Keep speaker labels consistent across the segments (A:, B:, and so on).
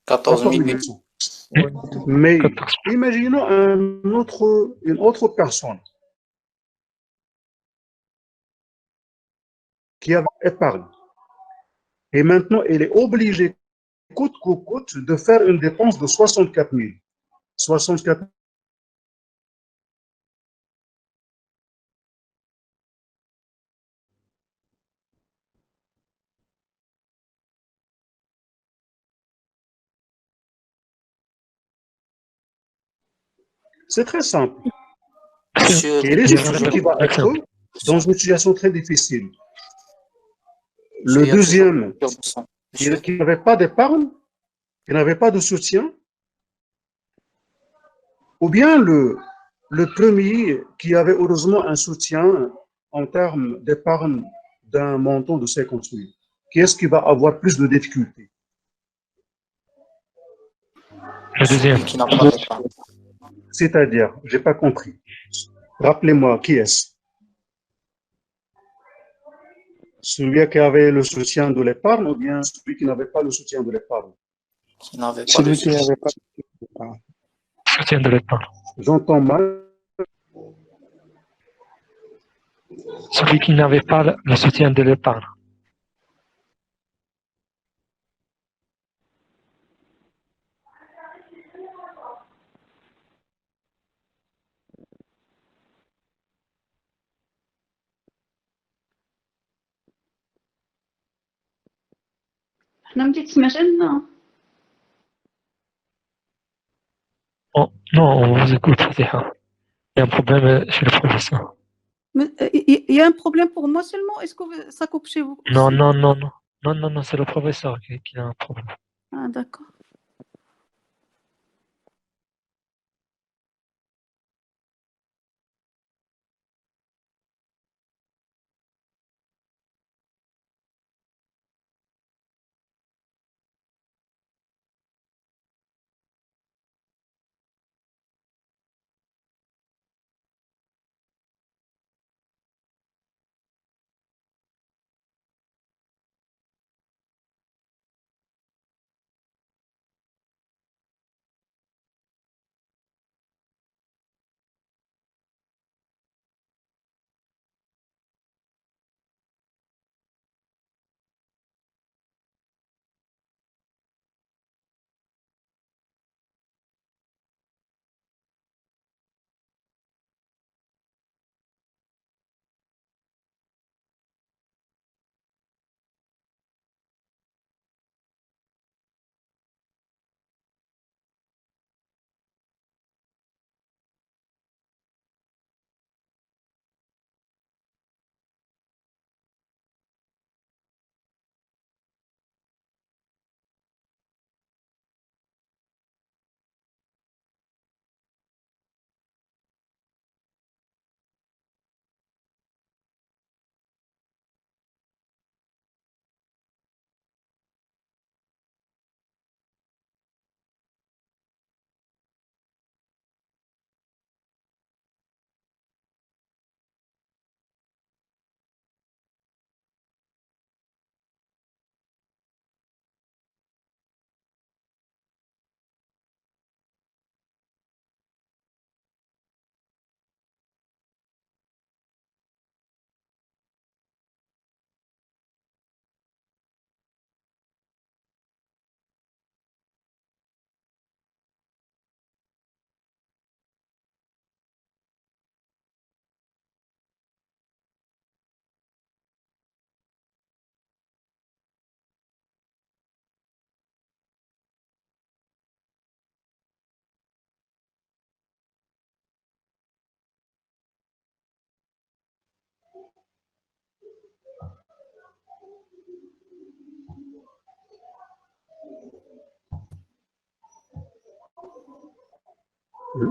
A: 14
B: 14
A: 800.
B: 800. Mais imaginons une autre personne qui avait épargne. Et maintenant, elle est obligée, coûte que coûte, de faire une dépense de 64 000. 64 000. C'est très simple.
A: Monsieur,
B: Et les étudiants qui vont être dans une situation très difficile. Le deuxième, qui n'avait pas d'épargne, qui n'avait pas de soutien, ou bien le premier qui avait heureusement un soutien en termes d'épargne d'un montant de 50 000. Qui est-ce qui va avoir plus de difficultés?
C: Le deuxième.
A: qui n'a pas d'épargne.
B: C'est-à-dire, je n'ai pas compris. Rappelez-moi, qui est-ce? Celui qui avait le soutien de l'épargne ou bien celui qui n'avait pas le soutien de l'épargne?
D: Celui qui n'avait pas d'épargne.
C: Soutien de l'épargne.
B: J'entends mal.
C: Celui qui n'avait pas le soutien de l'épargne. Oh, non, on vous écoute, Fatiha. Il y a un problème chez le professeur.
E: Il y a un problème pour moi seulement? Est-ce que ça coupe chez vous?
C: Non, non, non, non. Non, non, non, c'est le professeur qui a un problème.
E: Ah, d'accord.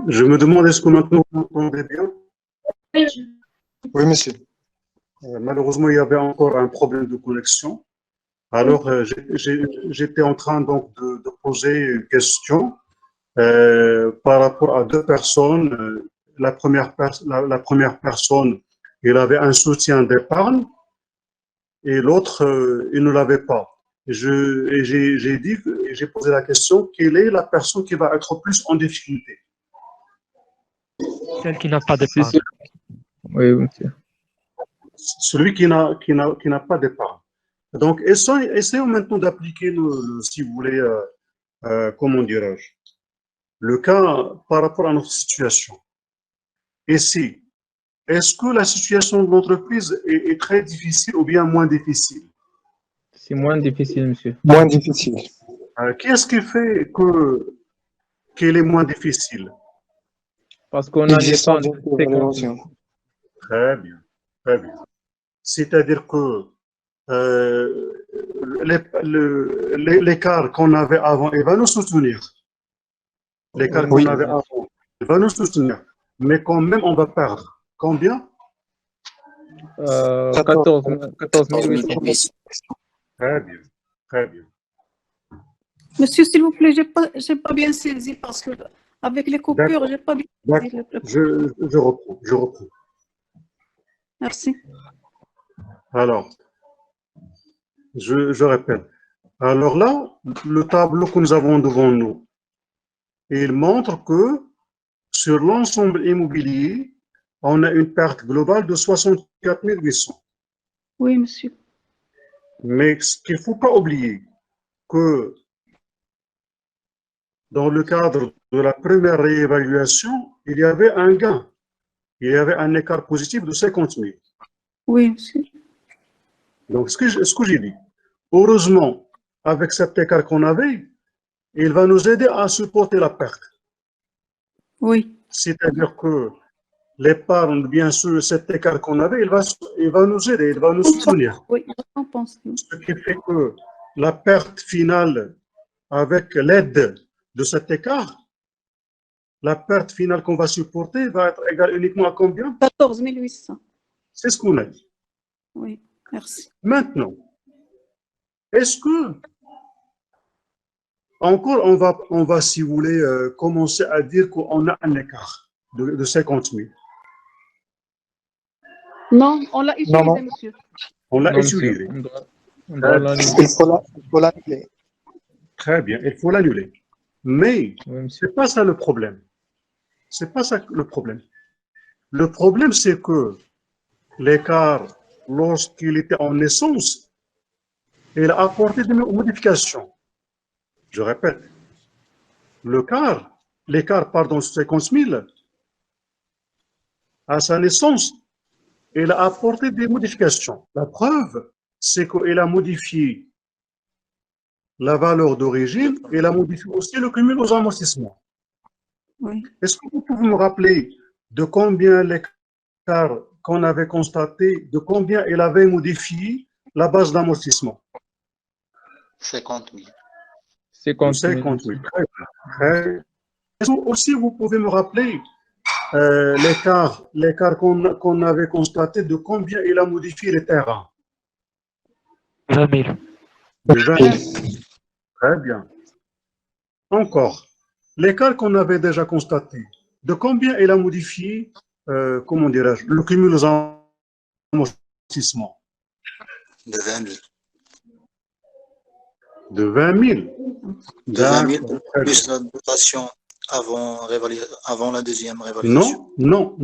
B: Je me demande, est-ce que maintenant vous m'entendez bien?
D: Oui, monsieur.
B: Malheureusement, il y avait encore un problème de connexion. Alors, j'étais en train donc de poser une question par rapport à deux personnes. La première personne, il avait un soutien d'épargne et l'autre, il ne l'avait pas. j'ai dit, j'ai posé la question, quelle est la personne qui va être plus en difficulté?
C: Celle qui n'a pas de
D: C'est
C: part.
D: sûr. Oui, monsieur.
B: Celui qui n'a pas d'épargne. Donc, essayons maintenant d'appliquer, si vous voulez, comment dirais-je, le cas par rapport à notre situation. Ici, est-ce que la situation de l'entreprise est très difficile ou bien moins difficile?
D: C'est moins difficile, monsieur. Moins difficile.
B: Qu'est-ce qui fait qu'elle est moins difficile?
D: Parce qu'on a
B: L'existence
D: l'épargne.
B: d'une évaluation. Très bien, très bien. C'est-à-dire que l'écart qu'on avait avant, il va nous soutenir. L'écart qu'on avait avant, il va nous soutenir. Mais quand même, on va perdre. Combien?
D: 14 800.
B: Très bien, très bien.
E: Monsieur, s'il vous plaît, j'ai pas bien saisi parce que avec les coupures, j'ai pas bien saisi.
B: Je reprends.
E: Merci.
B: Alors, je répète. Alors là, le tableau que nous avons devant nous, il montre que sur l'ensemble immobilier, on a une perte globale de 64 800.
E: Oui, monsieur.
B: Mais ce qu'il ne faut pas oublier, que dans le cadre de la première réévaluation, il y avait un gain. Il y avait un écart positif de 50 000.
E: Oui, monsieur.
B: Donc, ce que j'ai dit, heureusement, avec cet écart qu'on avait, il va nous aider à supporter la perte.
E: Oui.
B: C'est-à-dire que l'épargne, bien sûr, cet écart qu'on avait, il va nous aider, il va nous soutenir.
E: Oui, on pense.
B: Ce qui fait que la perte finale, avec l'aide de cet écart, la perte finale qu'on va supporter va être égale uniquement à combien?
E: 14 800.
B: C'est ce qu'on a dit.
E: Oui, merci.
B: Maintenant, est-ce que, encore, on va, si vous voulez, commencer à dire qu'on a un écart de 50 000?
E: Non, on l'a utilisé, monsieur.
B: On l'a
D: Non,
B: utilisé.
D: On doit l'annuler. Il faut l'annuler.
B: Très bien, il faut l'annuler. Mais
D: Oui, monsieur.
B: c'est pas ça le problème. C'est pas ça le problème. Le problème, c'est que l'écart, lorsqu'il était en naissance, il a apporté des modifications. Je répète, l'écart, pardon, 50 000, à sa naissance, il a apporté des modifications. La preuve, c'est qu'il a modifié la valeur d'origine et il a modifié aussi le cumul aux amortissements.
E: Oui.
B: Est-ce que vous pouvez me rappeler de combien l'écart qu'on avait constaté, de combien il avait modifié la base d'amortissement?
A: 50 000.
D: 50 000.
B: 50 000. Très bien. Est-ce que aussi vous pouvez me rappeler l'écart qu'on avait constaté, de combien il a modifié les terrains?
C: 20 000.
B: De 20 000. Très bien. Encore, l'écart qu'on avait déjà constaté, de combien il a modifié, comment dirais-je, le cumul aux amortissements?
A: De 20 000.
B: De 20 000.
A: De 20 000 plus la dotation avant la deuxième réévaluation.
B: Non.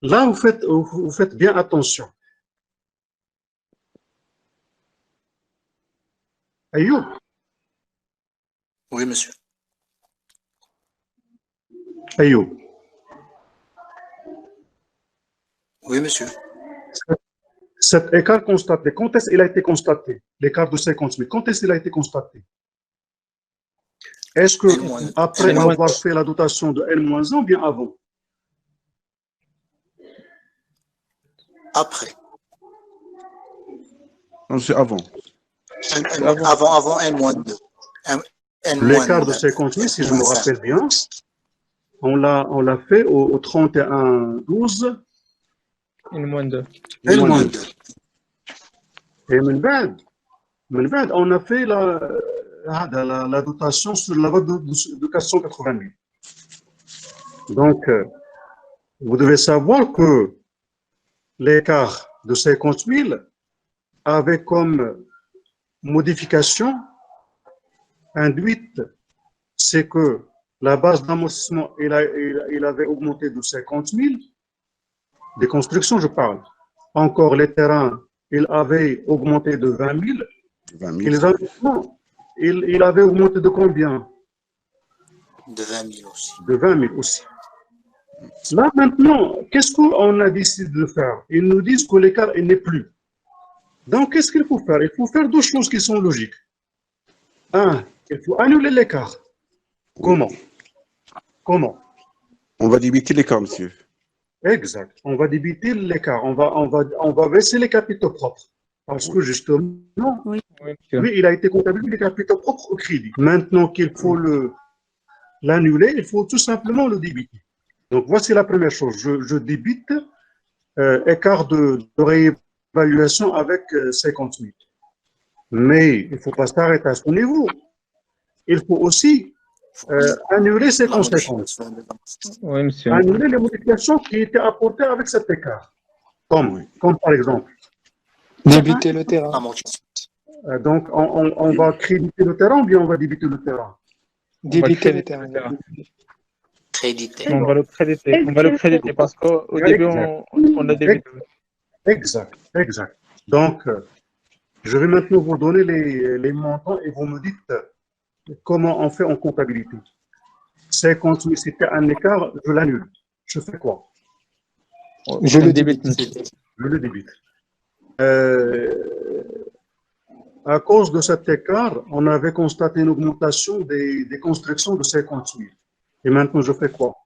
B: Là, vous faites bien attention. Ayoub.
A: Oui, monsieur.
B: Ayoub.
A: Oui, monsieur.
B: Cet écart constaté, quand est-ce qu'il a été constaté? L'écart de 50 000, quand est-ce qu'il a été constaté? Est-ce que après avoir fait la dotation de N-1 ou bien avant?
A: Après.
F: Non, c'est avant.
A: Avant N-2.
B: L'écart de 50 000, si je me rappelle bien, on l'a fait au 31-12.
D: N-2.
B: N-2. Et من بعد, on a fait la dotation sur la base de 480 000. Donc, vous devez savoir que l'écart de 50 000 avait comme modification induite, c'est que la base d'amortissement, il avait augmenté de 50 000, des constructions, je parle. Encore les terrains, il avait augmenté de 20 000.
F: 20
B: Et
F: 000.
B: les investissements, il avait augmenté de combien?
A: De 20 000 aussi.
B: De 20 000 aussi. Là, maintenant, qu'est-ce qu'on a décidé de faire? Ils nous disent que l'écart n'est plus. Donc, qu'est-ce qu'il faut faire? Il faut faire deux choses qui sont logiques. Un, il faut annuler l'écart. Comment? Comment?
F: On va débiter l'écart, monsieur.
B: Exact. On va débiter l'écart. On va baisser les capitaux propres. Parce que justement,
D: Oui, monsieur.
B: lui, il a été comptabilisé les capitaux propres au crédit. Maintenant qu'il faut l'annuler, il faut tout simplement le débiter. Donc, voici la première chose. Je débite écart de réévaluation avec 50 000. Mais il ne faut pas s'arrêter à ce niveau. Il faut aussi annuler ses
A: La
B: conséquences.
A: modification de l'amortissement.
D: Oui, monsieur.
B: Annuler les modifications qui étaient apportées avec cet écart. Comme par exemple,
G: Débiter le terrain.
A: L'amortissement.
B: donc on va créditer le terrain ou bien on va débiter le terrain?
G: Débiter le terrain.
A: Crédité.
D: On va le créditer. On va le créditer parce qu'au début, on a débité.
B: Exact, exact. Donc, je vais maintenant vous donner les montants et vous me dites comment on fait en comptabilité. 50 000, c'était un écart, je l'annule. Je fais quoi?
G: Je
D: On
G: le
D: débite,
G: débite.
D: monsieur.
B: Je le débite. À cause de cet écart, on avait constaté une augmentation des constructions de 50 000. Et maintenant, je fais quoi?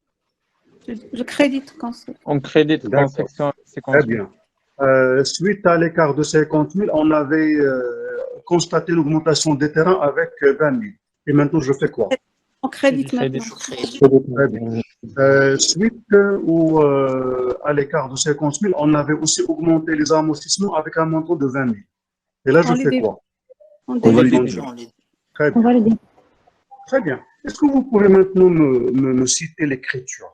E: Je crédite quand c'est.
D: On crédite
B: D'accord.
D: construction avec 50
B: Très
D: 000.
B: bien. Suite à l'écart de 50 000, on avait constaté l'augmentation des terrains avec 20 000. Et maintenant, je fais quoi?
E: On crédite
D: Crédit.
E: maintenant.
A: Crédit.
B: Très bien. Suite à l'écart de 50 000, on avait aussi augmenté les amortissements avec un montant de 20 000. Et là, je
E: On les
B: fais
E: débite.
B: quoi?
E: On
F: On va
E: débite.
F: le
B: Donc,
F: débiter.
A: On les-
B: très bien. Très bien. Est-ce que vous pouvez maintenant me citer l'écriture?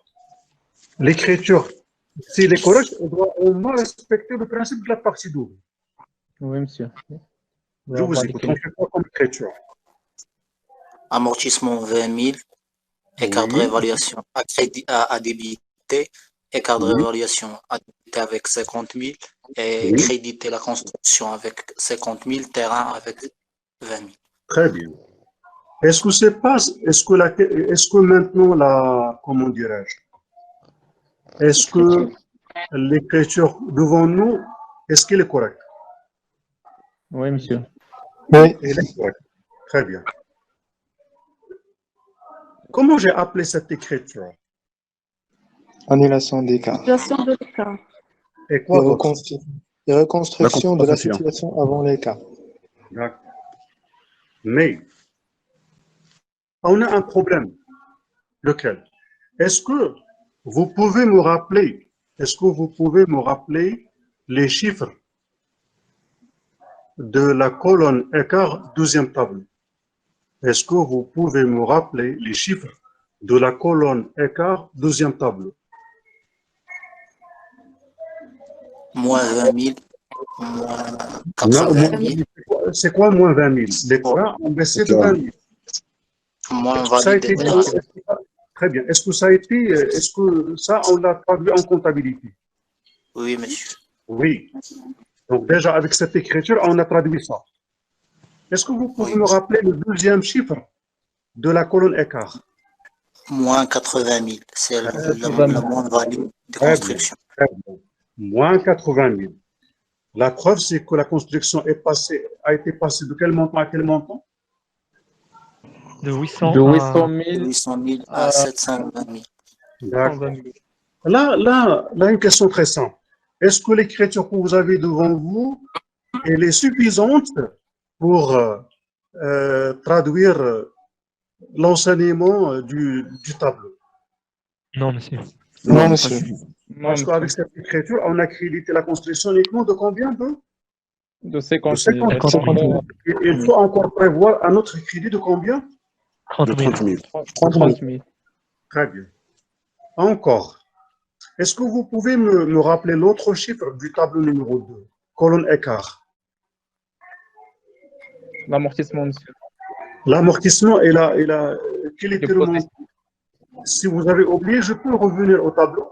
B: L'écriture, s'il est correct, on doit au moins respecter le principe de la partie double.
D: Oui, monsieur.
B: Je vous écoute. On fait quoi comme écriture?
A: Amortissement 20 000. Écart de
B: Oui.
A: réévaluation à crédit à débiter. Écart de
B: Oui.
A: réévaluation à débiter avec 50 000. Et
B: Oui.
A: créditer la construction avec 50 000. Terrain avec 20 000.
B: Très bien. Est-ce que maintenant, comment dirais-je, est-ce que l'écriture devant nous, est-ce qu'elle est correcte?
D: Oui, monsieur.
G: Oui.
B: Elle est correcte. Très bien. Comment j'ai appelé cette écriture?
G: Annulation d'écart.
E: Situation de l'écart.
B: Et
G: Et
B: quoi d'autre?
G: reconstruction de la
F: reconstruction.
G: situation avant l'écart.
B: D'accord. Mais on a un problème. Lequel? Est-ce que vous pouvez me rappeler les chiffres de la colonne écart 12e tableau? Est-ce que vous pouvez me rappeler les chiffres de la colonne écart 12e tableau?
A: Moins 20 000. Moins
B: Non,
A: 80 000.
B: c'est quoi moins 20 000? Les terrains ont baissé de 20 000.
A: Moins
B: Ça a été,
A: validé.
B: très bien. Est-ce que ça, on l'a traduit en comptabilité?
A: Oui, monsieur.
B: Oui. Donc déjà, avec cette écriture, on a traduit ça. Est-ce que vous pouvez
A: Oui.
B: me rappeler le deuxième chiffre de la colonne écart?
A: Moins 80 000. C'est la moins valide de
B: Très bien,
A: construction.
B: très bien. Moins 80 000. La preuve, c'est que la construction a été passée de quel montant à quel montant?
C: De 800
D: De
C: à
D: 800 000
A: 800 000
D: à
A: à 720 000.
B: D'accord.
D: 120 000.
B: Là, une question très simple. Est-ce que l'écriture que vous avez devant vous, elle est suffisante pour traduire l'enseignement du tableau?
C: Non, monsieur.
G: Non, monsieur.
D: Non,
B: Parce qu'avec
D: monsieur.
B: cette écriture, on a crédité la construction uniquement de combien
D: De 50
B: de
D: 000.
B: 50 000. Il faut encore prévoir un autre crédit de combien?
C: 30
F: De
C: 000.
F: 30 000.
D: 30 000.
B: Très bien. Encore. Est-ce que vous pouvez me rappeler l'autre chiffre du tableau numéro 2, colonne écart?
D: l'amortissement, monsieur.
B: L'amortissement quel était le
D: Déposé.
B: montant? Si vous avez oublié, je peux revenir au tableau.